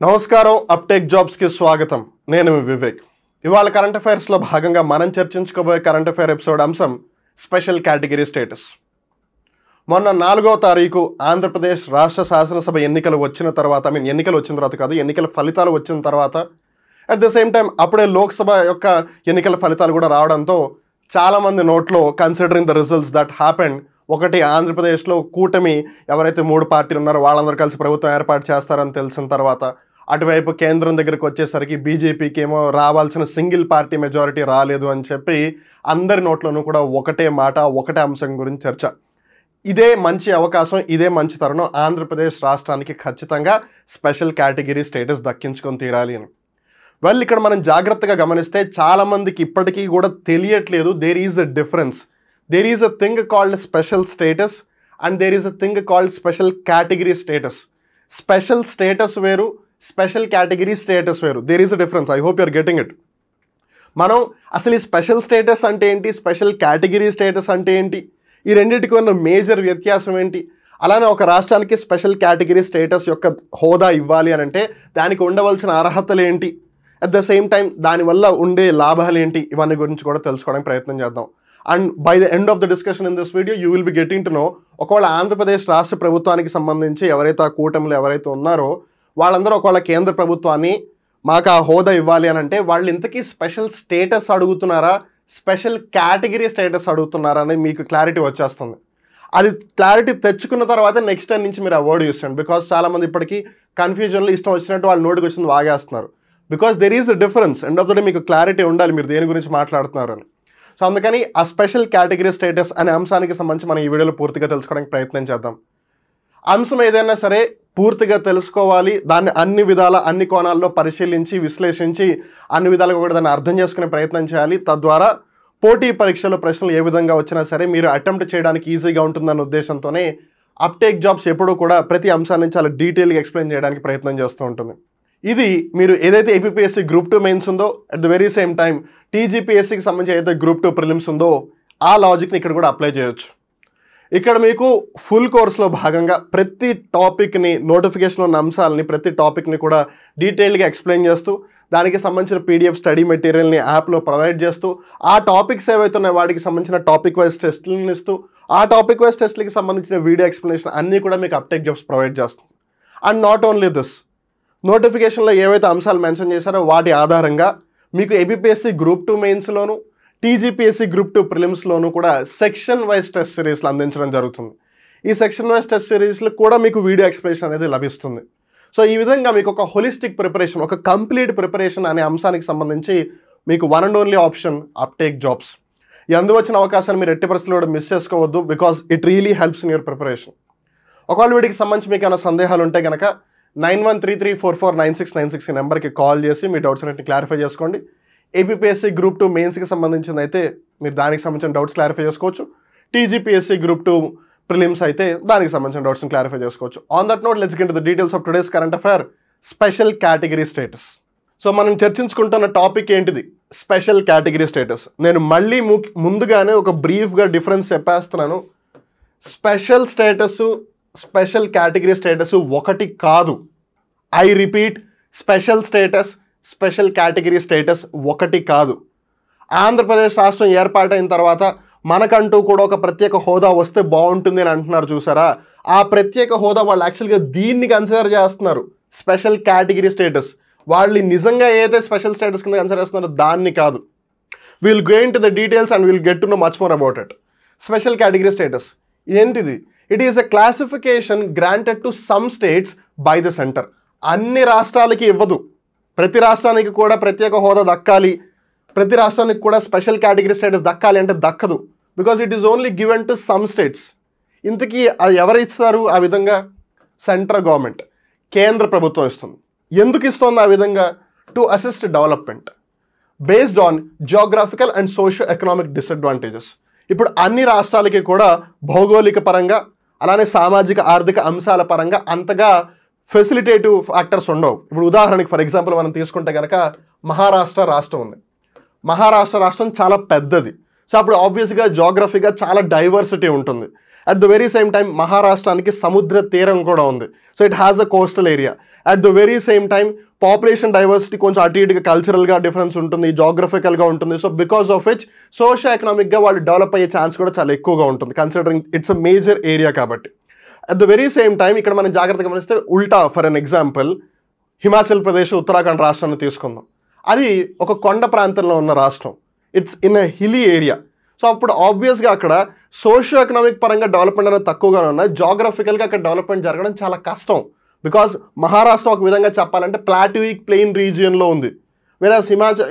నమస్కారం uptake jobs కి స్వాగతం నేను వివేక్ ఇవాళ కరెంట్ అఫైర్స్ లో భాగంగా మనం చర్చించుకోబోయే కరెంట్ అఫైర్ ఎపిసోడ్ అంశం స్పెషల్ కేటగిరీ స్టేటస్ మొన్న 4వ తారీఖు ఆంధ్రప్రదేశ్ రాష్ట్ర శాసనసభ ఎన్నికలు వచ్చిన తర్వాత ఎన్నికలు వచ్చిన తర్వాత కాదు ఎన్నికల ఫలితాలు వచ్చిన తర్వాత అట్ ద సేమ్ టైం అప్పుడే లోక్సభ యొక్క ఎన్నికల ఫలితాలు కూడా రావడంతో చాలా మంది నోట్లో considering the results that happened ఒకటి ఆంధ్రప్రదేశ్లో కూటమి ఎవరైతే 3 పార్టీలు ఉన్నారో వాళ్ళందరూ కలిసి ప్రభుత్వం ఏర్పాటు చేస్తారని తెలిసిన తర్వాత అటువైపు కేంద్రం దగ్గరికి వచ్చేసరికి బీజేపీకి ఏమో రావాల్సిన సింగిల్ పార్టీ మెజారిటీ రాలేదు అని చెప్పి అందరి నోట్లోనూ కూడా ఒకటే మాట ఒకటే అంశం గురించి చర్చ. ఇదే మంచి అవకాశం, ఇదే మంచి తరుణం ఆంధ్రప్రదేశ్ రాష్ట్రానికి ఖచ్చితంగా స్పెషల్ కేటగిరీ స్టేటస్ దక్కించుకొని తీరాలి అని. వాళ్ళు ఇక్కడ మనం జాగ్రత్తగా గమనిస్తే చాలామందికి ఇప్పటికీ కూడా తెలియట్లేదు there is a difference. There is a thing called special status and there is a thing called special category status. Special status వేరు, special category status వేరు. There is a difference. I hope you are getting it. మనం అసలు ఈ special status అంటే ఏంటి, special category status అంటే ఏంటి, ఈ రెండింటికి ఉన్న మేజర్ వ్యత్యాసం ఏంటి, అలానే ఒక రాష్ట్రానికి స్పెషల్ కేటగిరీ స్టేటస్ యొక్క హోదా ఇవ్వాలి అని అంటే దానికి ఉండవలసిన అర్హతలు ఏంటి, అట్ ద సేమ్ టైం దానివల్ల ఉండే లాభాలు ఏంటి, ఇవన్నీ గురించి కూడా తెలుసుకోవడానికి ప్రయత్నం చేద్దాం. And by the end of the discussion in this video you will be getting to know ఒకవేళ ఆంధ్రప్రదేశ్ రాష్ట్ర ప్రభుత్వానికి సంబంధించి ఎవరైతే ఆ కూటమిలో ఎవరైతే ఉన్నారో వాళ్ళందరూ ఒకవేళ కేంద్ర ప్రభుత్వాన్ని మాకు ఆ హోదా ఇవ్వాలి అని అంటే వాళ్ళు ఇంతకీ స్పెషల్ స్టేటస్ అడుగుతున్నారా, స్పెషల్ కేటగిరీ స్టేటస్ అడుగుతున్నారా అని మీకు క్లారిటీ వచ్చేస్తుంది. అది క్లారిటీ తెచ్చుకున్న తర్వాత నెక్స్ట్ టైం నుంచి మీరు ఆ వర్డ్ యూస్ చేయండి. బికాస్ చాలామంది ఇప్పటికీ కన్ఫ్యూజన్లో ఇష్టం వచ్చినట్టు వాళ్ళ నోటికి వచ్చింది వాగేస్తున్నారు. Because there is a difference. End of the day మీకు క్లారిటీ ఉండాలి మీరు దేని గురించి మాట్లాడుతున్నారు అని. సో అందుకని ఆ స్పెషల్ కేటగిరీ స్టేటస్ అనే అంశానికి సంబంధించి మనం ఈ వీడియోలో పూర్తిగా తెలుసుకోవడానికి ప్రయత్నం చేద్దాం. అంశం ఏదైనా సరే పూర్తిగా తెలుసుకోవాలి, దాన్ని అన్ని విధాల అన్ని కోణాల్లో పరిశీలించి విశ్లేషించి అన్ని విధాలుగా కూడా దాన్ని అర్థం చేసుకునే ప్రయత్నం చేయాలి. తద్వారా పోటీ పరీక్షలో ప్రశ్నలు ఏ విధంగా వచ్చినా సరే మీరు అటెంప్ట్ చేయడానికి ఈజీగా ఉంటుందన్న ఉద్దేశంతోనే అప్టేక్ జాబ్స్ ఎప్పుడూ కూడా ప్రతి అంశాన్ని చాలా డీటెయిల్గా ఎక్స్ప్లెయిన్ చేయడానికి ప్రయత్నం చేస్తూ ఉంటుంది. ఇది మీరు ఏదైతే ఏపీపీఎస్సీ గ్రూప్ 2 మెయిన్స్ ఉందో at the very same time టీజీపీఎస్సీకి సంబంధించి ఏదైతే గ్రూప్ 2 ప్రిలిమ్స్ ఉందో ఆ లాజిక్ని ఇక్కడ కూడా అప్లై చేయొచ్చు. ఇక్కడ మీకు ఫుల్ కోర్స్లో భాగంగా ప్రతి టాపిక్ని, నోటిఫికేషన్ ఉన్న అంశాలని ప్రతి టాపిక్ని కూడా డీటెయిల్గా ఎక్స్ప్లెయిన్ చేస్తూ దానికి సంబంధించిన పీడిఎఫ్ స్టడీ మెటీరియల్ని యాప్లో ప్రొవైడ్ చేస్తూ ఆ టాపిక్స్ ఏవైతే ఉన్నాయో వాటికి సంబంధించిన టాపిక్ వైజ్ టెస్ట్లను ఇస్తూ ఆ టాపిక్ వైజ్ టెస్ట్లకి సంబంధించిన వీడియో ఎక్స్ప్లెనేషన్ అన్నీ కూడా మీకు అప్టేక్ జాబ్స్ ప్రొవైడ్ చేస్తుంది. అండ్ నాట్ ఓన్లీ దిస్, నోటిఫికేషన్లో ఏవైతే అంశాలు మెన్షన్ చేశారో వాటి ఆధారంగా మీకు ఏపీపీఎస్సీ గ్రూప్ 2 మెయిన్స్లోను టీజీపీఎస్సీ గ్రూప్ 2 ప్రిలిమ్స్లోను కూడా సెక్షన్ వైజ్ టెస్ట్ సిరీస్లు అందించడం జరుగుతుంది. ఈ సెక్షన్ వైజ్ టెస్ట్ సిరీస్లో కూడా మీకు వీడియో ఎక్స్ప్లెనేషన్ అనేది లభిస్తుంది. సో ఈ విధంగా మీకు ఒక హోలిస్టిక్ ప్రిపరేషన్, ఒక కంప్లీట్ ప్రిపరేషన్ అనే అంశానికి సంబంధించి మీకు one and only option uptake jobs. ఈ అందువచ్చిన అవకాశాన్ని మీరు ఎట్టి పరిస్థితుల్లో కూడా మిస్ చేసుకోవద్దు. Because it really helps in your preparation. ఒకవేళ వీటికి సంబంధించి మీకు ఏమైనా సందేహాలు ఉంటే కనుక 9133449696 ఈ నెంబర్కి కాల్ చేసి మీ డౌట్స్ అన్నింటిని క్లారిఫై చేసుకోండి. ఏపీపీఎస్సీ గ్రూప్ 2 మెయిన్స్కి సంబంధించింది అయితే మీరు దానికి సంబంధించిన డౌట్స్ క్లారిఫై చేసుకోవచ్చు. టీజీపీఎస్సీ గ్రూప్ 2 ప్రిలిమ్స్ అయితే దానికి సంబంధించిన డౌట్స్ని క్లారిఫై చేసుకోవచ్చు. On that note let's get to the details of today's current affair special category status. So మనం చర్చించుకుంటున్న టాపిక్ ఏంటిది, స్పెషల్ కేటగిరీ స్టేటస్. నేను మళ్ళీ ముందుగానే ఒక బ్రీఫ్గా డిఫరెన్స్ చెప్పేస్తున్నాను. Special status, special category status ఒకటి కాదు. I repeat, special status, special category status ఒకటి కాదు. ఆంధ్రప్రదేశ్ రాష్ట్రం ఏర్పాటైన తర్వాత మనకంటూ కూడా ఒక ప్రత్యేక హోదా వస్తే బాగుంటుంది అని అంటున్నారు చూసారా, ఆ ప్రత్యేక హోదా వాళ్ళు యాక్చువల్గా దీన్ని కన్సిడర్ చేస్తున్నారు, స్పెషల్ కేటగిరీ స్టేటస్. వాళ్ళు నిజంగా ఏదైతే స్పెషల్ స్టేటస్ కింద కన్సిడర్ చేస్తున్నారో దాన్ని కాదు. Will go in to the details and will get to know much more about it. Special category status ఏంటిది? It is a classification granted to some states by the centre. అన్ని రాష్ట్రాలకి ఇవ్వదు, ప్రతి రాష్ట్రానికి కూడా ప్రత్యేక హోదా దక్కాలి, ప్రతి రాష్ట్రానికి కూడా స్పెషల్ కేటగిరీ స్టేటస్ దక్కాలి అంటే దక్కదు. Because it is only given to some states. ఇంతకీ అది ఎవరు ఇస్తారు ఆ విధంగా? సెంట్రల్ గవర్నమెంట్, కేంద్ర ప్రభుత్వం ఇస్తుంది. ఎందుకు ఇస్తుంది ఆ విధంగా? To assist development based on geographical and socio economic disadvantages. ఇప్పుడు అన్ని రాష్ట్రాలకి కూడా భౌగోళిక పరంగా అలానే సామాజిక ఆర్థిక అంశాల పరంగా అంతగా ఫెసిలిటేటివ్ ఫ్యాక్టర్స్ ఉండవు. ఇప్పుడు ఉదాహరణకి ఫర్ ఎగ్జాంపుల్ మనం తీసుకుంటే కనుక మహారాష్ట్ర రాష్ట్రం ఉంది. మహారాష్ట్ర రాష్ట్రం చాలా పెద్దది. సో అప్పుడు ఆబ్వియస్గా జాగ్రఫీగా చాలా డైవర్సిటీ ఉంటుంది. At the very same time మహారాష్ట్రానికి సముద్ర తీరం కూడా ఉంది. So it has a coastal area. At the very same time population diversity కొంచెం అటు ఇటుగా కల్చరల్గా డిఫరెన్స్ ఉంటుంది, జాగ్రఫికల్గా ఉంటుంది. So because of which socio ఎకనామిక్గా వాళ్ళు డెవలప్ అయ్యే ఛాన్స్ కూడా చాలా ఎక్కువగా ఉంటుంది, considering it's a major area కాబట్టి. At the very same time ఇక్కడ మనం జాగ్రత్తగా గమనిస్తే ఉల్టా, for an example Himachal Pradesh, Uttarakhand రాష్ట్రాన్ని తీసుకుందాం. అది ఒక కొండ ప్రాంతంలో ఉన్న రాష్ట్రం. It's in a hilly area. So అప్పుడు ఆబ్వియస్గా అక్కడ సోషియో ఎకనామిక్ పరంగా డెవలప్మెంట్ అనేది తక్కువగానే ఉన్నాయి, జాగ్రఫికల్గా అక్కడ డెవలప్మెంట్ జరగడం చాలా కష్టం. బికాజ్ మహారాష్ట్ర ఒక విధంగా చెప్పాలంటే ప్లాట్యూయిక్ ప్లెయిన్ రీజియన్లో ఉంది, వేరే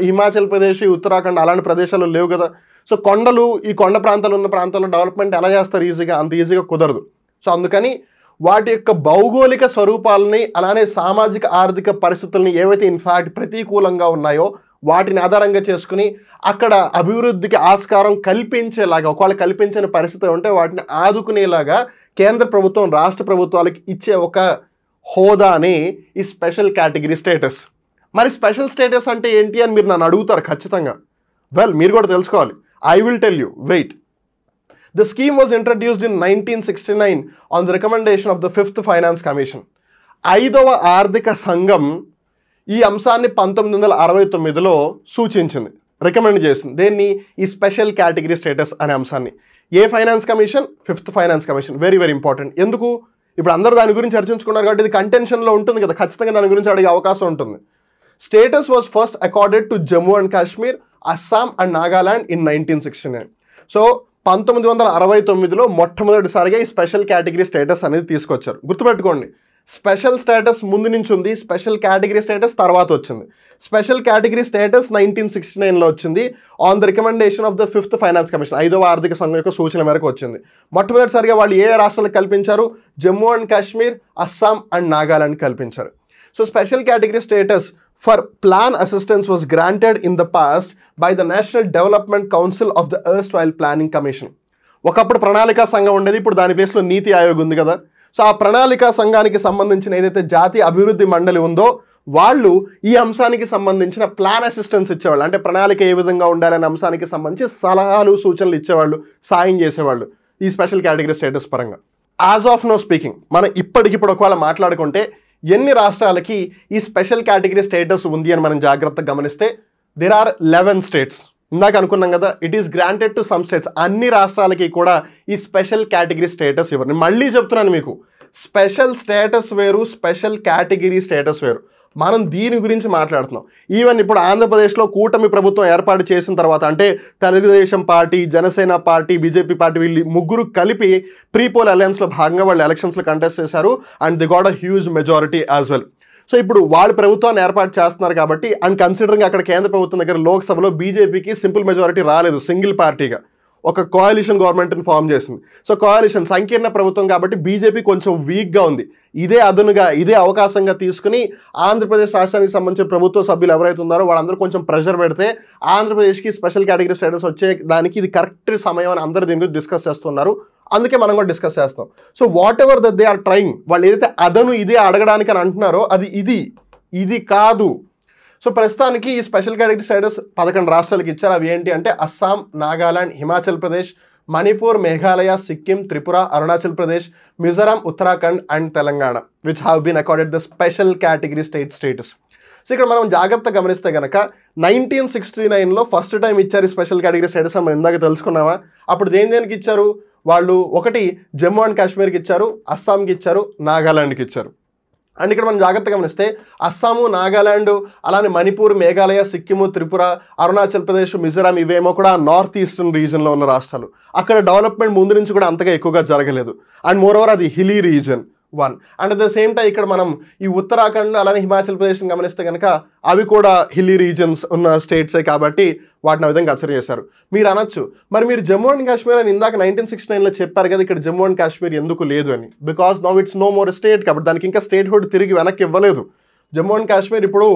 హిమాచల్ ప్రదేశ్, ఉత్తరాఖండ్ అలాంటి ప్రదేశాలు లేవు కదా. సో కొండలు, ఈ కొండ ప్రాంతాలు ఉన్న ప్రాంతాల్లో డెవలప్మెంట్ ఎలా చేస్తారు ఈజీగా? అంత ఈజీగా కుదరదు. సో అందుకని వాటి యొక్క భౌగోళిక స్వరూపాలని అలానే సామాజిక ఆర్థిక పరిస్థితుల్ని ఏవైతే ఇన్ఫ్యాక్ట్ ప్రతికూలంగా ఉన్నాయో వాటిని ఆధారంగా చేసుకుని అక్కడ అభివృద్ధికి ఆస్కారం కల్పించేలాగా, ఒకవేళ కల్పించని పరిస్థితి ఉంటే వాటిని ఆదుకునేలాగా కేంద్ర ప్రభుత్వం రాష్ట్ర ప్రభుత్వాలకి ఇచ్చే ఒక హోదానే ఈ స్పెషల్ కేటగిరీ స్టేటస్. మరి స్పెషల్ స్టేటస్ అంటే ఏంటి అని మీరు నన్ను అడుగుతారు ఖచ్చితంగా. వెల్, మీరు కూడా తెలుసుకోవాలి. I will tell you, wait. The scheme was introduced in 1969 on the recommendation of the 5th Finance Commission. 5వ ఆర్థిక సంఘం ఈ అంశాన్ని 1969లో సూచించింది, రికమెండ్ చేసింది. దేన్ని? ఈ స్పెషల్ కేటగిరీ స్టేటస్ అనే అంశాన్ని. ఏ finance commission? 5th Finance Commission. Very very important. ఎందుకు? ఇప్పుడు అందరూ దాని గురించి చర్చించుకున్నారు కాబట్టి ఇది కంటెన్షన్లో ఉంటుంది కదా, ఖచ్చితంగా దాని గురించి అడిగే అవకాశం ఉంటుంది. Status was first accorded to Jammu and Kashmir, Assam and Nagaland in 1969. సో 1969లో మొట్టమొదటిసారిగా ఈ స్పెషల్ కేటగిరీ స్టేటస్ అనేది తీసుకొచ్చారు. గుర్తుపెట్టుకోండి, స్పెషల్ స్టేటస్ ముందు నుంచి ఉంది, స్పెషల్ కేటగిరీ స్టేటస్ తర్వాత వచ్చింది. స్పెషల్ కేటగిరీ స్టేటస్ 1969లో వచ్చింది on the recommendation of the 5th Finance commission, 5వ ఆర్థిక సంఘం యొక్క సూచన మేరకు వచ్చింది. మొట్టమొదటిసారిగా వాళ్ళు ఏ రాష్ట్రాలకు కల్పించారు? జమ్మూ అండ్ కాశ్మీర్, అస్సాం అండ్ నాగాలాండ్ కల్పించారు. So special category status for plan assistance was granted in the past by the National Development Council of the erstwhile Planning Commission. ఒకప్పుడు ప్రణాళికా సంఘం ఉండేది, ఇప్పుడు దాని ప్లేస్లో నీతి ఆయోగ్ ఉంది కదా. సో ఆ ప్రణాళికా సంఘానికి సంబంధించిన ఏదైతే జాతీయ అభివృద్ధి మండలి ఉందో వాళ్ళు ఈ అంశానికి సంబంధించిన ప్లాన్ అసిస్టెన్స్ ఇచ్చేవాళ్ళు. అంటే ప్రణాళిక ఏ విధంగా ఉండాలనే అంశానికి సంబంధించి సలహాలు సూచనలు ఇచ్చేవాళ్ళు, సాయం చేసేవాళ్ళు ఈ స్పెషల్ కేటగిరీ స్టేటస్ పరంగా. యాజ్ ఆఫ్ నో స్పీకింగ్, మనం ఇప్పటికిప్పుడు ఒకవేళ మాట్లాడుకుంటే ఎన్ని రాష్ట్రాలకి ఈ స్పెషల్ కేటగిరీ స్టేటస్ ఉంది అని మనం జాగ్రత్తగా గమనిస్తే దేర్ ఆర్ 11 స్టేట్స్. ఇందాక అనుకున్నాం కదా, it is granted to some states. అన్ని రాష్ట్రాలకి కూడా ఈ స్పెషల్ కేటగిరీ స్టేటస్ ఇవ్వరు. నేను మళ్ళీ చెప్తున్నాను మీకు, స్పెషల్ స్టేటస్ వేరు, స్పెషల్ కేటగిరీ స్టేటస్ వేరు. మనం దీని గురించి మాట్లాడుతున్నాం. ఈవెన్ ఇప్పుడు ఆంధ్రప్రదేశ్లో కూటమి ప్రభుత్వం ఏర్పాటు చేసిన తర్వాత, అంటే Telugu Desam party, Janasena party, BJP party వీళ్ళు ముగ్గురు కలిపి ప్రీపోల్ అలయన్స్లో భాగంగా వాళ్ళు ఎలక్షన్స్లో కంటెస్ట్ చేశారు and the got a huge majority as well. So ఇప్పుడు వాళ్ళు ప్రభుత్వాన్ని ఏర్పాటు చేస్తున్నారు కాబట్టి, అండ్ కన్సిడరింగ్ అక్కడ కేంద్ర ప్రభుత్వం దగ్గర లోక్సభలో బీజేపీకి సింపుల్ మెజారిటీ రాలేదు, సింగిల్ పార్టీగా ఒక కోalition గవర్నమెంట్ని ఫామ్ చేసింది. సో కోalition సంకీర్ణ ప్రభుత్వం కాబట్టి బీజేపీ కొంచెం వీక్గా ఉంది. ఇదే అదనుగా, ఇదే అవకాశంగా తీసుకుని ఆంధ్రప్రదేశ్ రాష్ట్రానికి సంబంధించిన ప్రభుత్వ సభ్యులు ఎవరైతే ఉన్నారో వాళ్ళందరూ కొంచెం ప్రెషర్ పెడితే ఆంధ్రప్రదేశ్కి స్పెషల్ కేటగిరీ స్టేటస్ వచ్చే దానికి ఇది కరెక్ట్ సమయం అని అందరూ దీని గురించి డిస్కస్ చేస్తున్నారు. అందుకే మనం కూడా డిస్కస్ చేస్తాం. So whatever that they are trying, వాళ్ళు ఏదైతే అదను ఇదే అడగడానికి అని అంటున్నారో అది ఇది కాదు. సో ప్రస్తుతానికి ఈ స్పెషల్ కేటగిరీ స్టేటస్ 11 రాష్ట్రాలకు ఇచ్చారు. అవి ఏంటి అంటే Assam, Nagaland, Himachal Pradesh, Manipur, Meghalaya, Sikkim, Tripura, Arunachal Pradesh, Mizoram, Uttarakhand and Telangana which have been accorded the special category status. So ఇక్కడ మనం జాగ్రత్తగా గమనిస్తే కనుక 1969లో ఫస్ట్ టైం ఇచ్చారు ఈ స్పెషల్ కేటగిరీ స్టేటస్ అని మనం ఇందాక తెలుసుకున్నామా. అప్పుడు దేనికి ఇచ్చారు వాళ్ళు? ఒకటి జమ్మూ అండ్ కాశ్మీర్కి ఇచ్చారు, అస్సాంకి ఇచ్చారు, నాగాలాండ్కి ఇచ్చారు. అండ్ ఇక్కడ మనం జాగ్రత్తగా గమనిస్తే అస్సాము, నాగాలాండ్, అలానే మణిపూర్, మేఘాలయ, సిక్కిము, త్రిపుర, అరుణాచల్ ప్రదేశ్, మిజోరాం ఇవేమో కూడా నార్త్ ఈస్టర్న్ రీజన్లో ఉన్న రాష్ట్రాలు. అక్కడ డెవలప్మెంట్ ముందు నుంచి కూడా అంతగా ఎక్కువగా జరగలేదు. అండ్ మోర్ ఓవర్ అది hilly reason 1. And at the same time ఇక్కడ మనం ఈ ఉత్తరాఖండ్ అలానే హిమాచల్ ప్రదేశ్ని గమనిస్తే కనుక అవి కూడా హిల్లీ రీజన్స్ ఉన్న స్టేట్సే కాబట్టి వాటిని ఆ విధంగా కన్సిడర్ చేశారు. మీరు అనొచ్చు, మరి మీరు జమ్మూ అండ్ కాశ్మీర్ అని ఇందాక 1969లో చెప్పారు కదా, ఇక్కడ జమ్మూ అండ్ కాశ్మీర్ ఎందుకు లేదు అని. Because now it's no more state కాబట్టి దానికి ఇంకా స్టేట్ హుడ్ తిరిగి వెనక్కి ఇవ్వలేదు. జమ్మూ అండ్ కాశ్మీర్ ఇప్పుడు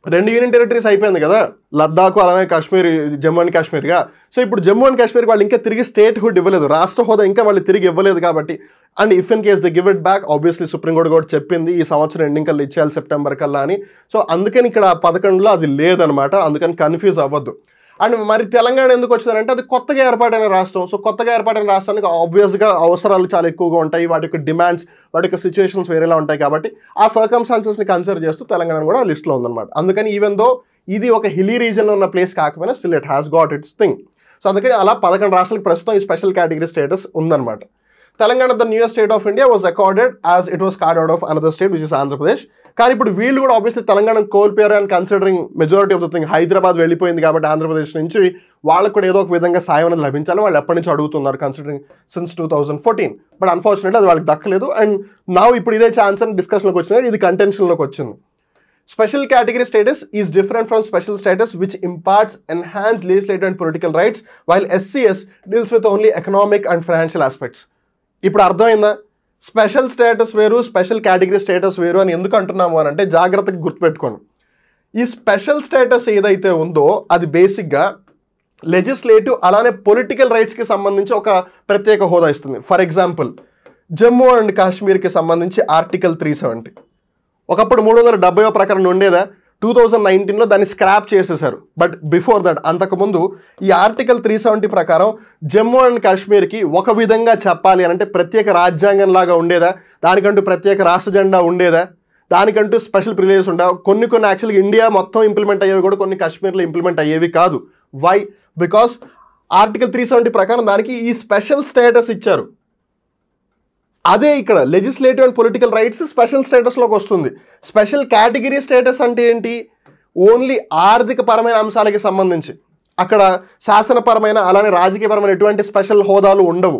2 యూనియన్ టెరిటరీస్ అయిపోయింది కదా, లద్దాఖ్ అలానే కాశ్మీర్, జమ్మూ అండ్ కాశ్మీర్గా. సో ఇప్పుడు జమ్మూ అండ్ కాశ్మీర్కి వాళ్ళు ఇంకా తిరిగి స్టేట్ హుడ్ ఇవ్వలేదు, రాష్ట్ర హోదా ఇంకా వాళ్ళు తిరిగి ఇవ్వలేదు కాబట్టి. And if in case they give it back, obviously supreme court కూడా చెప్పింది ఈ సంవత్సరం ఎండింగ్ కల్లా ఇచ్చేయాలి, సెప్టెంబర్ కల్లా అని. సో అందుకని ఇక్కడ 11లో అది లేదనమాట, అందుకని కన్ఫ్యూజ్ అవ్వద్దు. అండ్ మరి తెలంగాణ ఎందుకు వచ్చిందంటే అది కొత్తగా ఏర్పాటైన రాష్ట్రం. సో కొత్తగా ఏర్పాటైన రాష్ట్రానికి ఆబ్వియస్గా అవసరాలు చాలా ఎక్కువగా ఉంటాయి, వాటి యొక్క డిమాండ్స్, వాటి యొక్క సిచ్యువేషన్స్ వేరేలా ఉంటాయి. కాబట్టి ఆ సర్కమ్స్టాన్సెస్ని కన్సిడర్ చేస్తూ తెలంగాణ కూడా ఆ లిస్ట్లో ఉందన్నమాట. అందుకని ఈవెన్ దో ఇది ఒక హిల్లీ రీజన్లో ఉన్న ప్లేస్ కాకపోయినా still it has got it's thing. So అందుకని అలా 11 రాష్ట్రాలకు ప్రస్తుతం ఈ స్పెషల్ కేటగిరీ స్టేటస్ ఉందన్నమాట. Telangana the newest state of India was accorded as it was card out of another state which is Andhra Pradesh. కానీ ఇప్పుడు వీళ్ళు కూడా ఆబ్వియస్లీ తెలంగాణ కోల్పోయారు and considering majority of the thing Hyderabad వెళ్ళిపోయింది కాబట్టి ఆంధ్రప్రదేశ్ నుంచి వాళ్ళకు కూడా ఏదో ఒక విధంగా సాయం అనేది లభించాలి. వాళ్ళు ఎప్పటి నుంచి అడుగుతున్నారు కన్సిడరింగ్ సిన్స్ 2014. బట్ అన్ఫార్చునేట్లీ అది వాళ్ళకి దక్కలేదు. అండ్ నా ఇప్పుడు ఇదే ఛాన్స్ అని డిస్కషన్లోకి వచ్చింది, ఇది కంటెన్షన్లోకి వచ్చింది. Special category status is different from special status which imparts enhanced legislative and political rights, while SCS deals with only economic and financial aspects. ఇప్పుడు అర్థమైందా? స్పెషల్ స్టేటస్ వేరు, స్పెషల్ కేటగిరీ స్టేటస్ వేరు అని ఎందుకు అంటున్నాము అని అంటే జాగ్రత్తగా గుర్తుపెట్టుకోండి. ఈ స్పెషల్ స్టేటస్ ఏదైతే ఉందో అది బేసిక్గా లెజిస్లేటివ్ అలానే పొలిటికల్ రైట్స్కి సంబంధించి ఒక ప్రత్యేక హోదా ఇస్తుంది. ఫర్ ఎగ్జాంపుల్ జమ్మూ అండ్ కాశ్మీర్కి సంబంధించి ఆర్టికల్ 370 ఒకప్పుడు 370వ ప్రకరణ ఉండేదా, 2019లో దాన్ని స్క్రాప్ చేసేశారు. బట్ బిఫోర్ దట్ అంతకుముందు ఈ ఆర్టికల్ 370 ప్రకారం జమ్మూ అండ్ కాశ్మీర్కి ఒక విధంగా చెప్పాలి అని అంటే ప్రత్యేక రాజ్యాంగం లాగా ఉండేదా, దానికంటూ ప్రత్యేక రాష్ట్ర జెండా ఉండేదా, దానికంటూ స్పెషల్ ప్రివిలేజెస్ ఉండేవా? కొన్ని యాక్చువల్గా ఇండియా మొత్తం ఇంప్లిమెంట్ అయ్యేవి కూడా కొన్ని కాశ్మీర్లో ఇంప్లిమెంట్ అయ్యేవి కాదు. వై? బికాస్ ఆర్టికల్ 370 ప్రకారం దానికి ఈ స్పెషల్ స్టేటస్ ఇచ్చారు. అదే ఇక్కడ legislative and political rights special స్టేటస్లోకి వస్తుంది. స్పెషల్ కేటగిరీ స్టేటస్ అంటే ఏంటి? ఓన్లీ ఆర్థిక పరమైన అంశాలకి సంబంధించి, అక్కడ శాసనపరమైన అలానే రాజకీయపరమైన ఎటువంటి స్పెషల్ హోదాలు ఉండవు.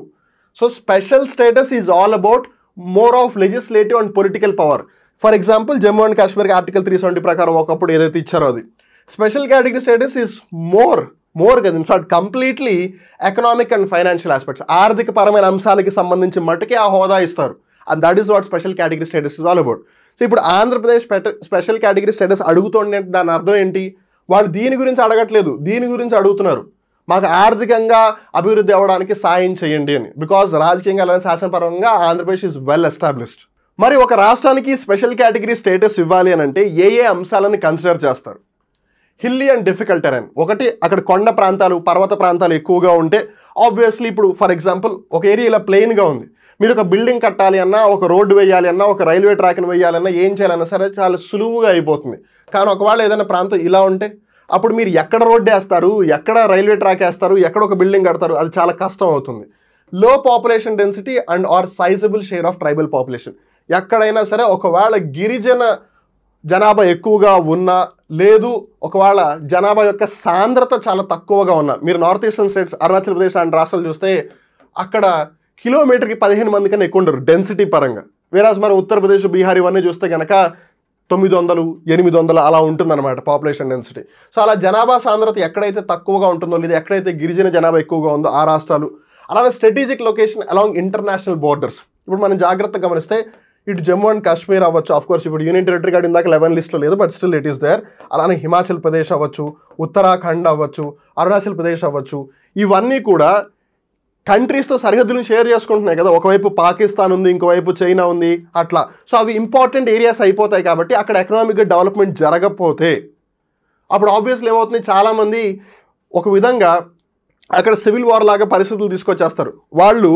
So special status is all about more of legislative and political power. For example Jammu and కాశ్మీర్కి ఆర్టికల్ 370 ప్రకారం ఒకప్పుడు ఏదైతే ఇచ్చారో అది. Special category status is more కదా, in fact completely economic and financial aspects, ఆర్థిక పరమైన అంశాలకి సంబంధించి మట్టుకే ఆ హోదా ఇస్తారు. And that is what special category status is all about. So ఇప్పుడు ఆంధ్రప్రదేశ్ స్పెషల్ కేటగిరీ స్టేటస్ అడుగుతుండే దాని అర్థం ఏంటి? వాళ్ళు దీని గురించి అడగట్లేదు, దీని గురించి అడుగుతున్నారు, మాకు ఆర్థికంగా అభివృద్ధి అవ్వడానికి సాయం చేయండి అని. బికాజ్ రాజకీయంగా అలానే శాసనపరంగా ఆంధ్రప్రదేశ్ ఈజ్ వెల్ ఎస్టాబ్లిష్డ్. మరి ఒక రాష్ట్రానికి స్పెషల్ కేటగిరీ స్టేటస్ ఇవ్వాలి అని అంటే ఏ అంశాలను కన్సిడర్ చేస్తారు? Hilly and difficult Tarain. ఒకటి, అక్కడ కొండ ప్రాంతాలు, పర్వత ప్రాంతాలు ఎక్కువగా ఉంటే ఆబ్వియస్లీ ఇప్పుడు ఫర్ ఎగ్జాంపుల్ ఒక ఏరియా ఇలా ప్లెయిన్గా ఉంది, మీరు ఒక బిల్డింగ్ కట్టాలి అన్నా, ఒక రోడ్డు వేయాలి అన్నా, ఒక రైల్వే ట్రాక్ని వేయాలన్నా, ఏం చేయాలన్నా సరే చాలా సులువుగా అయిపోతుంది. కానీ ఒకవేళ ఏదైనా ప్రాంతం ఇలా ఉంటే అప్పుడు మీరు ఎక్కడ రోడ్డు వేస్తారు, ఎక్కడ రైల్వే ట్రాక్ వేస్తారు, ఎక్కడ ఒక బిల్డింగ్ కడతారు, అది చాలా కష్టం అవుతుంది. Low population density and or sizable share of tribal population. ఎక్కడైనా సరే ఒకవేళ గిరిజన జనాభా ఎక్కువగా ఉన్నా, లేదు ఒకవేళ జనాభా యొక్క సాంద్రత చాలా తక్కువగా ఉన్నా, మీరు north eastern states Arunachal Pradesh లాంటి రాష్ట్రాలు చూస్తే అక్కడ కిలోమీటర్కి 15 మంది కన్నా ఎక్కువ ఉండరు డెన్సిటీ పరంగా. వేరాజ్ మనం ఉత్తరప్రదేశ్, బీహార్ ఇవన్నీ చూస్తే కనుక 900, 800 అలా ఉంటుందన్నమాట పాపులేషన్ డెన్సిటీ. సో అలా జనాభా సాంద్రత ఎక్కడైతే తక్కువగా ఉంటుందో, లేదా ఎక్కడైతే గిరిజన జనాభా ఎక్కువగా ఉందో ఆ రాష్ట్రాలు. అలానే strategic location along international borders. ఇప్పుడు మనం జాగ్రత్తగా గమనిస్తే ఇటు జమ్మూ అండ్ కాశ్మీర్ అవ్వచ్చు, ఆఫ్ కోర్స్ ఇప్పుడు యూనియన్ టెరిటరీ కార్డు ఇందాక 11 లిస్ట్లో లేదు, but still it is there. అలానే హిమాచల్ ప్రదేశ్ అవ్వచ్చు, ఉత్తరాఖండ్ అవ్వచ్చు, అరుణాచల్ ప్రదేశ్ అవ్వచ్చు, ఇవన్నీ కూడా కంట్రీస్తో సరిహద్దులను షేర్ చేసుకుంటున్నాయి కదా. ఒకవైపు పాకిస్తాన్ ఉంది, ఇంకోవైపు చైనా ఉంది, అట్లా. సో అవి ఇంపార్టెంట్ ఏరియాస్ అయిపోతాయి. కాబట్టి అక్కడ ఎకనామిక్ డెవలప్మెంట్ జరగకపోతే అప్పుడు ఆబ్వియస్లీ ఏమవుతుంది, చాలామంది ఒక విధంగా అక్కడ సివిల్ వార్ లాగా పరిస్థితులు తీసుకొచ్చేస్తారు. వాళ్ళు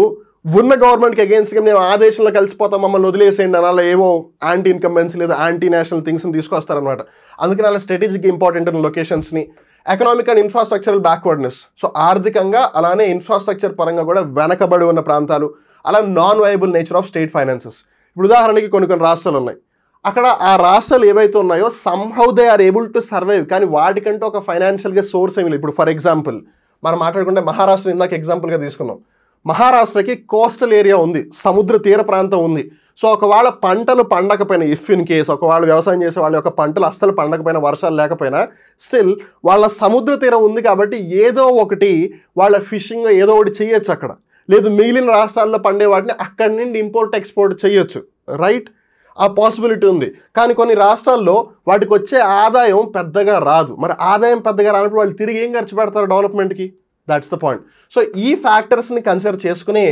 ఉన్న గవర్నమెంట్కి అగేన్స్ట్గా మేము ఆ దేశంలో కలిసిపోతాం, మమ్మల్ని వదిలేసేయండి అని అలా ఏవో యాంటీ ఇన్కంబెన్సీ లేదా యాంటీ నేషనల్ థింగ్స్ని తీసుకొస్తారనమాట. అందుకని అలా స్ట్రాటజిక్ ఇంపార్టెంట్ అయిన లొకేషన్స్ని, economic and infrastructural backwardness, so ఆర్థికంగా అలానే ఇన్ఫ్రాస్ట్రక్చర్ పరంగా కూడా వెనకబడి ఉన్న ప్రాంతాలు, అలా non viable nature of state finances. ఇప్పుడు ఉదాహరణకి కొన్ని రాష్ట్రాలు ఉన్నాయి, అక్కడ ఆ రాష్ట్రాలు ఏవైతే ఉన్నాయో somehow they are able to survive, కానీ వాటికంటూ ఒక ఫైనాన్షియల్గా సోర్స్ ఏమి లేదు. ఇప్పుడు ఫర్ ఎగ్జాంపుల్ మనం మాట్లాడుకుంటే మహారాష్ట్ర ఇందాక ఎగ్జాంపుల్గా తీసుకున్నాం. మహారాష్ట్రకి కోస్టల్ ఏరియా ఉంది, సముద్ర తీర ప్రాంతం ఉంది. సో ఒకవేళ పంటలు పండకపోయినా, ఇఫ్ ఇన్ కేస్ ఒకవేళ వ్యవసాయం చేసే వాళ్ళ యొక్క పంటలు అస్సలు పండకపోయినా, వర్షాలు లేకపోయినా, స్టిల్ వాళ్ళ సముద్ర తీరం ఉంది కాబట్టి ఏదో ఒకటి వాళ్ళ ఫిషింగ్ ఏదో ఒకటి చేయొచ్చు అక్కడ. లేదు మిగిలిన రాష్ట్రాల్లో పండే వాటిని అక్కడి నుండి ఇంపోర్ట్ ఎక్స్పోర్ట్ చేయొచ్చు, రైట్? ఆ పాసిబిలిటీ ఉంది. కానీ కొన్ని రాష్ట్రాల్లో వాటికి వచ్చే ఆదాయం పెద్దగా రాదు. మరి ఆదాయం పెద్దగా రానప్పుడు వాళ్ళు తిరిగి ఏం ఖర్చు పెడతారు డెవలప్మెంట్కి? That's the point. సో ఈ ఫ్యాక్టర్స్ని కన్సిడర్ చేసుకుని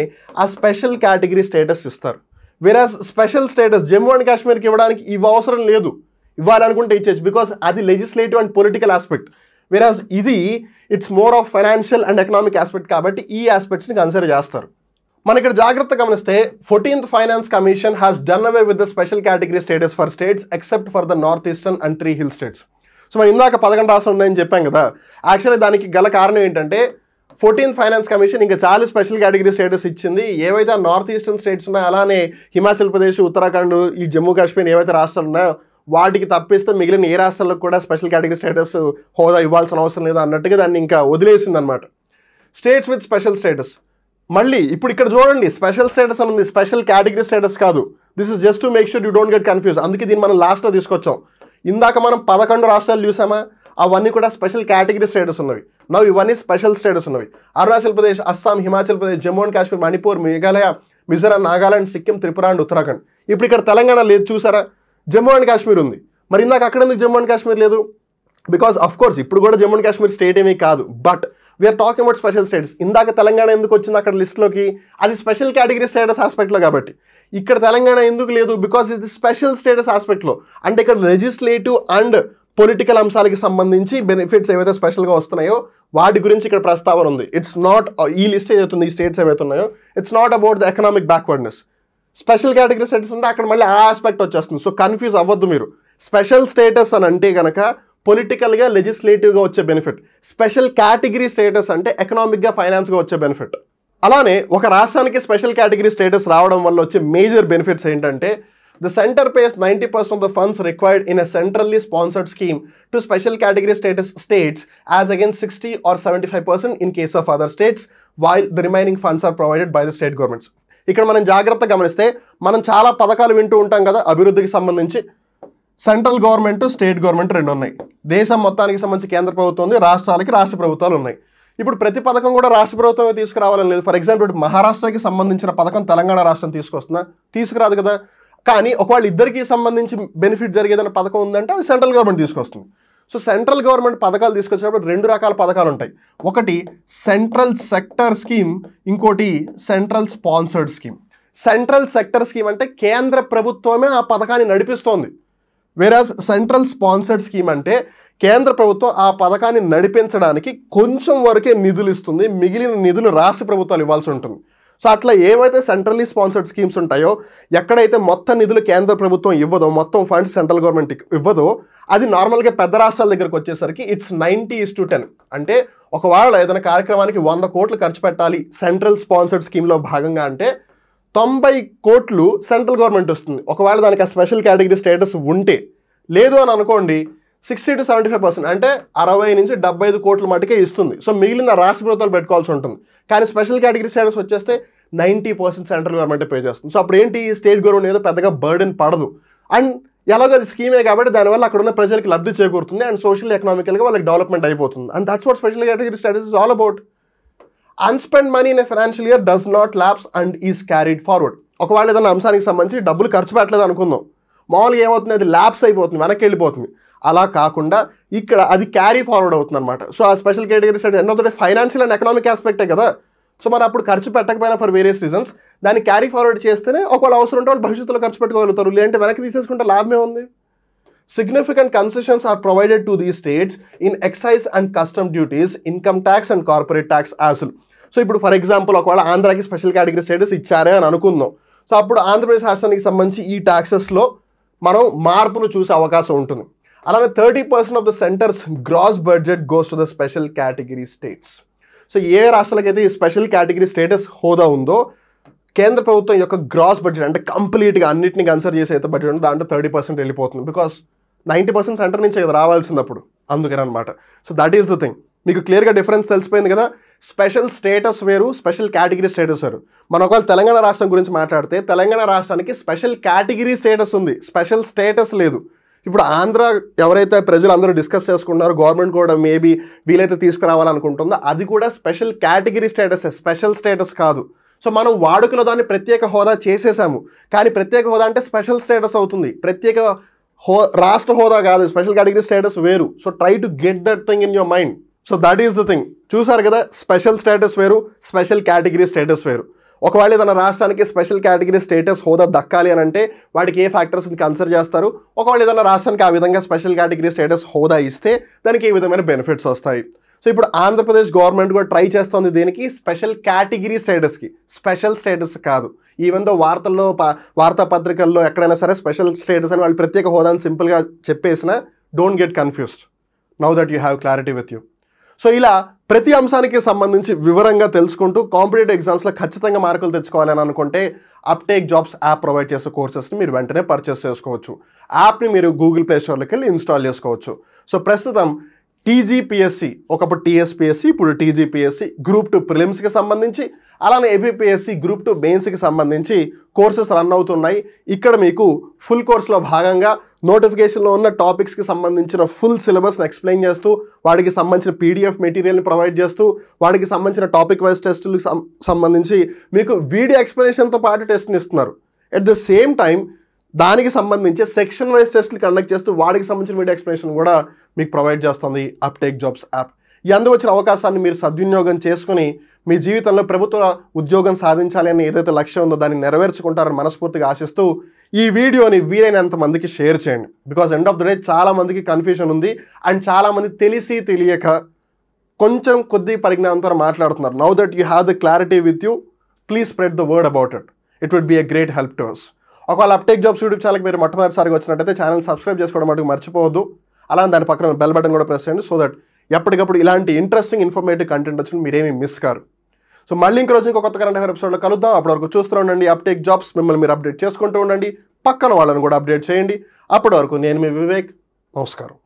ఆ స్పెషల్ కేటగిరీ స్టేటస్ ఇస్తారు. వేరాజ్ స్పెషల్ స్టేటస్ జమ్మూ అండ్ కాశ్మీర్కి ఇవ్వడానికి ఇవి అవసరం లేదు, ఇవ్వాలనుకుంటే ఇచ్చేచ్చు, బికాస్ అది లెజిస్లేటివ్ అండ్ పొలిటికల్ ఆస్పెక్ట్. వేరాజ్ ఇది it's more of financial and economic aspect కాబట్టి ఈ ఆస్పెక్ట్స్ని కన్సిడర్ చేస్తారు. మన ఇక్కడ జాగ్రత్త గమనిస్తే 14th finance commission has done away with the special category status for states except for the north eastern and 3 hill states. So మనం ఇందాక 11 రాష్ట్రాలు ఉన్నాయని చెప్పాం కదా, యాక్చువల్లీ దానికి గల కారణం ఏంటంటే 14th ఫైనాన్స్ కమిషన్ ఇంకా చాలా స్పెషల్ కేటగిరీ స్టేటస్ ఇచ్చింది. ఏవైతే నార్త్ ఈస్టర్న్ స్టేట్స్ ఉన్నాయో అలానే హిమాచల్ ప్రదేశ్, ఉత్తరాఖండ్, ఈ జమ్మూ కాశ్మీర్ ఏవైతే రాష్ట్రాలు ఉన్నాయో వాటికి తప్పిస్తే మిగిలిన ఏ రాష్ట్రాలకు కూడా స్పెషల్ కేటగిరీ స్టేటస్ హోదా ఇవ్వాల్సిన అవసరం లేదు అన్నట్టుగా దాన్ని ఇంకా వదిలేసింది అనమాట. స్టేట్స్ విత్ స్పెషల్ స్టేటస్, మళ్ళీ ఇప్పుడు ఇక్కడ చూడండి స్పెషల్ స్టేటస్ అని ఉంది, స్పెషల్ కేటగిరీ స్టేటస్ కాదు. This is just to make sure you don't get confuse. అందుకే దీన్ని మనం లాస్ట్లో తీసుకొచ్చాం. ఇందాక మనం 11 రాష్ట్రాలు చూసామా, అవన్నీ కూడా స్పెషల్ కేటగిరీ స్టేటస్ ఉన్నవి. నవ్వు ఇవన్నీ స్పెషల్ స్టేటస్ ఉన్నవి. Arunachal Pradesh, Assam, Himachal Pradesh, Jammu and Kashmir, Manipur, Meghalaya, Mizoram, Nagaland, Sikkim, Tripura and Uttarakhand. ఇప్పుడు ఇక్కడ తెలంగాణ లేదు చూసారా, జమ్మూ అండ్ కాశ్మీర్ ఉంది. మరి ఇందాక అక్కడ ఎందుకు జమ్మూ అండ్ కాశ్మీర్ లేదు? బికాస్ ఆఫ్ కోర్స్ ఇప్పుడు కూడా జమ్మూ అండ్ కాశ్మీర్ స్టేట్ ఏమీ కాదు, but we are talking about special status. ఇందాక తెలంగాణ ఎందుకు వచ్చింది అక్కడ లిస్ట్లోకి? అది స్పెషల్ కేటగిరీ స్టేటస్ ఆస్పెక్ట్లో కాబట్టి. ఇక్కడ తెలంగాణ ఎందుకు లేదు? బికాస్ ఇది స్పెషల్ స్టేటస్ ఆస్పెక్ట్లో. అంటే ఇక్కడ లెజిస్లేటివ్ అండ్ పొలిటికల్ అంశాలకి సంబంధించి బెనిఫిట్స్ ఏవైతే స్పెషల్గా వస్తున్నాయో వాటి గురించి ఇక్కడ ప్రస్తావన ఉంది. ఇట్స్ నాట్ ఈ లిస్ట్ ఏదైతుంది, ఈ స్టేట్స్ ఏవైతే ఉన్నాయో it's not about the economic backwardness. Special category status అంటే అక్కడ మళ్ళీ ఆ ఆస్పెక్ట్ వచ్చేస్తుంది. సో కన్ఫ్యూజ్ అవ్వద్దు మీరు. స్పెషల్ స్టేటస్ అని అంటే కనుక పొలిటికల్గా లెజిస్లేటివ్గా వచ్చే బెనిఫిట్, స్పెషల్ కేటగిరీ స్టేటస్ అంటే ఎకనామిక్గా ఫైనాన్స్గా వచ్చే బెనిఫిట్. అలానే ఒక రాష్ట్రానికి స్పెషల్ కేటగిరీ స్టేటస్ రావడం వల్ల వచ్చే మేజర్ బెనిఫిట్స్ ఏంటంటే the centre pays 90% of the funds required in a centrally sponsored scheme to special category status states as against 60 or 75% in case of other states while the remaining funds are provided by the state governments. ఇక్కడ మనం జాగ్రత్తగా గమనిస్తే మనం చాలా పథకాలు వింటూ ఉంటాం కదా అభివృద్ధికి సంబంధించి. సెంట్రల్ గవర్నమెంట్, స్టేట్ గవర్నమెంట్ రెండు ఉన్నాయి. దేశం మొత్తానికి సంబంధించి కేంద్ర ప్రభుత్వం ఉంది, రాష్ట్రాలకి రాష్ట్ర ప్రభుత్వాలు ఉన్నాయి. ఇప్పుడు ప్రతి పథకం కూడా రాష్ట్ర ప్రభుత్వమే తీసుకురావాలని లేదు. ఫర్ ఎగ్జాంపుల్ ఇప్పుడు మహారాష్ట్రకి సంబంధించిన పథకం తెలంగాణ రాష్ట్రం తీసుకొస్తుందా? తీసుకురాదు కదా. కానీ ఒకవేళ ఇద్దరికి సంబంధించి బెనిఫిట్ జరిగేదన్న పథకం ఉందంటే అది సెంట్రల్ గవర్నమెంట్ తీసుకొస్తుంది. సో సెంట్రల్ గవర్నమెంట్ పథకాలు తీసుకొచ్చినప్పుడు 2 రకాల పథకాలు ఉంటాయి. ఒకటి సెంట్రల్ సెక్టర్ స్కీమ్, ఇంకోటి central sponsored scheme. Central sector scheme అంటే కేంద్ర ప్రభుత్వమే ఆ పథకాన్ని నడిపిస్తోంది. వేరాజ్ సెంట్రల్ స్పాన్సర్డ్ స్కీమ్ అంటే కేంద్ర ప్రభుత్వం ఆ పథకాన్ని నడిపించడానికి కొంచెం వరకే నిధులు ఇస్తుంది, మిగిలిన నిధులు రాష్ట్ర ప్రభుత్వాలు ఇవ్వాల్సి ఉంటుంది. సో అట్లా ఏవైతే సెంట్రల్లీ స్పాన్సర్డ్ స్కీమ్స్ ఉంటాయో, ఎక్కడైతే మొత్తం నిధులు కేంద్ర ప్రభుత్వం ఇవ్వదో, మొత్తం ఫండ్స్ సెంట్రల్ గవర్నమెంట్ ఇవ్వదో, అది నార్మల్గా పెద్ద రాష్ట్రాల దగ్గరకు వచ్చేసరికి ఇట్స్ 90:10. అంటే ఒకవేళ ఏదైనా కార్యక్రమానికి 100 కోట్లు ఖర్చు పెట్టాలి సెంట్రల్ స్పాన్సర్డ్ స్కీమ్లో భాగంగా అంటే 90 కోట్లు సెంట్రల్ గవర్నమెంట్ వస్తుంది. ఒకవేళ దానికి ఆ స్పెషల్ కేటగిరీ స్టేటస్ ఉంటే. లేదు అని అనుకోండి 60 to 75% అంటే 60 నుంచి 75 కోట్ల మటుకే ఇస్తుంది. సో మిగిలిన రాష్ట్ర ప్రభుత్వాలు పెట్టుకోవాల్సి ఉంటుంది. కానీ స్పెషల్ కేటగిరీ స్టేటస్ వచ్చేస్తే 90% సెంట్రల్ గవర్నమెంట్ పే చేస్తుంది. సో అప్పుడు ఏంటి, స్టేట్ గవర్నమెంట్ ఏదో పెద్దగా బర్డెన్ పడదు. అండ్ ఎలాగో అది స్కీమే కాబట్టి దానివల్ల అక్కడ ఉన్న ప్రజలకు లబ్ధి చేకూరుతుంది అండ్ సోషల్ ఎకనామికల్గా వాళ్ళకి డెవలప్మెంట్ అయిపోతుంది. And that's what special category status is all about. Unspent money in a financial year does not lapse and is carried forward. ఒకవేళ ఏదైనా అంశానికి సంబంధించి డబ్బులు ఖర్చు పెట్టలేదు అనుకుందాం, మామూలుగా ఏమవుతుంది, అది ల్యాప్స్ అయిపోతుంది, వెనక్కి వెళ్ళిపోతుంది. అలా కాకుండా ఇక్కడ అది క్యారీ ఫార్వర్డ్ అవుతుంది అనమాట. సో ఆ స్పెషల్ కేటగిరీ స్టేటస్ ఎన్నో ఫైనాన్షియల్ అండ్ ఎకనామిక్ ఆస్పెక్టే కదా. సో మరి అప్పుడు ఖర్చు పెట్టకపోయినా ఫర్ వేరియస్ రీజన్స్ దాన్ని క్యారీ ఫార్వర్డ్ చేస్తేనే ఒకవేళ అవసరం ఉంటే వాళ్ళు భవిష్యత్తులో ఖర్చు పెట్టుకోగలుగుతారు. లేదంటే వెనక్కి తీసేసుకుంటే లాభమే ఉంది. Significant concessions are provided to these states in excise and custom duties, income tax and corporate tax as well. So ఇప్పుడు ఫర్ ఎగ్జాంపుల్ ఒకవేళ ఆంధ్రాకి స్పెషల్ కేటగిరీ స్టేటస్ ఇచ్చారే అని అనుకుందాం. సో అప్పుడు ఆంధ్రప్రదేశ్ రాష్ట్రానికి సంబంధించి ఈ ట్యాక్సెస్లో మనం మార్పులు చూసే అవకాశం ఉంటుంది. అలానే 30% of the centre's gross budget goes to the special category states. So ఏ రాష్ట్రాలకైతే ఈ స్పెషల్ కేటగిరీ స్టేటస్ హోదా ఉందో కేంద్ర ప్రభుత్వం యొక్క గ్రాస్ బడ్జెట్ అంటే కంప్లీట్గా అన్నింటినీ కన్సిడర్ చేసే అయితే బడ్జెట్ ఉందో దాంట్లో 30% వెళ్ళిపోతుంది. బికాస్ 90% సెంటర్ నుంచే కదా రావాల్సింది అప్పుడు, అందుకని అనమాట. So that is the thing. మీకు క్లియర్గా డిఫరెన్స్ తెలిసిపోయింది కదా. స్పెషల్ స్టేటస్ వేరు, స్పెషల్ కేటగిరీ స్టేటస్ వేరు. మనం ఒకవేళ తెలంగాణ రాష్ట్రం గురించి మాట్లాడితే తెలంగాణ రాష్ట్రానికి స్పెషల్ కేటగిరీ స్టేటస్ ఉంది, స్పెషల్ స్టేటస్ లేదు. ఇప్పుడు ఆంధ్ర ఎవరైతే ప్రజలు అందరూ డిస్కస్ చేసుకున్నారో గవర్నమెంట్ కూడా మేబీ వీలైతే తీసుకురావాలనుకుంటుందో అది కూడా special category status, special status కాదు. సో మనం వాడుకలో దాన్ని ప్రత్యేక హోదా చేసేసాము. కానీ ప్రత్యేక హోదా అంటే స్పెషల్ స్టేటస్ అవుతుంది, ప్రత్యేక రాష్ట్ర హోదా కాదు. స్పెషల్ కేటగిరీ స్టేటస్ వేరు. So try to get that thing in your mind. So that is the thing. చూసారు కదా, స్పెషల్ స్టేటస్ వేరు, స్పెషల్ కేటగిరీ స్టేటస్ వేరు. ఒకవేళ ఏదైనా రాష్ట్రానికి స్పెషల్ కేటగిరీ స్టేటస్ హోదా దక్కాలి అని అంటే వాటికి ఏ ఫ్యాక్టర్స్ని కన్సిడర్ చేస్తారు. ఒకవేళ ఏదైనా రాష్ట్రానికి ఆ విధంగా స్పెషల్ కేటగిరీ స్టేటస్ హోదా ఇస్తే దానికి ఏ విధమైన బెనిఫిట్స్ వస్తాయి. సో ఇప్పుడు ఆంధ్రప్రదేశ్ గవర్నమెంట్ కూడా ట్రై చేస్తుంది దేనికి, స్పెషల్ కేటగిరీ స్టేటస్కి, స్పెషల్ స్టేటస్ కాదు. ఈవెన్ దో వార్తల్లో వార్తాపత్రికల్లో ఎక్కడైనా సరే స్పెషల్ స్టేటస్ అని వాళ్ళు ప్రత్యేక హోదాని సింపుల్గా చెప్పేసిన, don't get confused now that you have clarity with you. So ఇలా ప్రతి అంశానికి సంబంధించి వివరంగా తెలుసుకుంటూ కాంపిటేటివ్ ఎగ్జామ్స్లో ఖచ్చితంగా మార్కులు తెచ్చుకోవాలని అనుకుంటే అప్టేక్ జాబ్స్ యాప్ ప్రొవైడ్ చేసే కోర్సెస్ని మీరు వెంటనే పర్చేస్ చేసుకోవచ్చు. యాప్ని మీరు గూగుల్ ప్లే స్టోర్లోకి వెళ్ళి ఇన్స్టాల్ చేసుకోవచ్చు. సో ప్రస్తుతం టీజీపీఎస్సీ, ఒకప్పుడు టీఎస్పీఎస్సీ, ఇప్పుడు టీజీపీఎస్సీ గ్రూప్ 2 ప్రిలిమ్స్కి సంబంధించి, అలానే ఏపీపీఎస్సీ గ్రూప్ 2 మెయిన్స్కి సంబంధించి కోర్సెస్ రన్ అవుతున్నాయి. ఇక్కడ మీకు ఫుల్ కోర్స్లో భాగంగా నోటిఫికేషన్లో ఉన్న టాపిక్స్కి సంబంధించిన ఫుల్ సిలబస్ని ఎక్స్ప్లెయిన్ చేస్తూ, వాటికి సంబంధించిన పీడిఎఫ్ మెటీరియల్ని ప్రొవైడ్ చేస్తూ, వాటికి సంబంధించిన టాపిక్ వైజ్ టెస్టులకు సంబంధించి మీకు వీడియో ఎక్స్ప్లెనేషన్తో పాటు టెస్ట్ని ఇస్తున్నారు. ఎట్ ద సేమ్ టైం దానికి సంబంధించి సెక్షన్ వైజ్ టెస్టులు కండక్ట్ చేస్తూ వాటికి సంబంధించిన వీడియో ఎక్స్ప్లెనేషన్ కూడా మీకు ప్రొవైడ్ చేస్తుంది అప్టేక్ జాబ్స్ యాప్. ఈ వచ్చిన అవకాశాన్ని మీరు సద్వినియోగం చేసుకుని మీ జీవితంలో ప్రభుత్వ ఉద్యోగం సాధించాలి అని ఏదైతే లక్ష్యం ఉందో దాన్ని నెరవేర్చుకుంటారని మనస్ఫూర్తిగా ఆశిస్తూ ఈ వీడియోని వీలైనంత మందికి షేర్ చేయండి. Because end of the day చాలా మందికి కన్ఫ్యూజన్ ఉంది అండ్ చాలామంది తెలిసి తెలియక కొంచెం కొద్ది పరిజ్ఞానంతో మాట్లాడుతున్నారు. Now that you have the clarity with you, please spread the word about it. It would be a great help to us. ఒకవేళ అప్టేక్ జాబ్స్ యూట్యూబ్ ఛానల్కి మీరు మొట్టమొదటిసారిగా వచ్చినట్టయితే ఛానల్ సబ్స్క్రైబ్ చేసుకోవడం మటుకు మర్చిపోవద్దు. అలానే దాని పక్కన బెల్ బటన్ కూడా ప్రెస్ చేయండి, సో దట్ ఎప్పటికప్పుడు ఇలాంటి ఇంట్రెస్టింగ్ ఇన్ఫర్మేటివ్ కంటెంట్ వచ్చిన మీరేమీ మిస్ కారు. సో మళ్ళీ ఇంకో రోజు ఇంకో కొత్త కరెంట్ అఫైర్ ఎపిసోడ్లో కలుద్దాం. అప్పటి వరకు చూస్తూ ఉండండి అప్టేక్ జాబ్స్. మిమ్మల్ని మీరు అప్డేట్ చేసుకుంటూ ఉండండి, పక్కన వాళ్ళని కూడా అప్డేట్ చేయండి. అప్పటి వరకు నేను మీ వివేక్. నమస్కారం.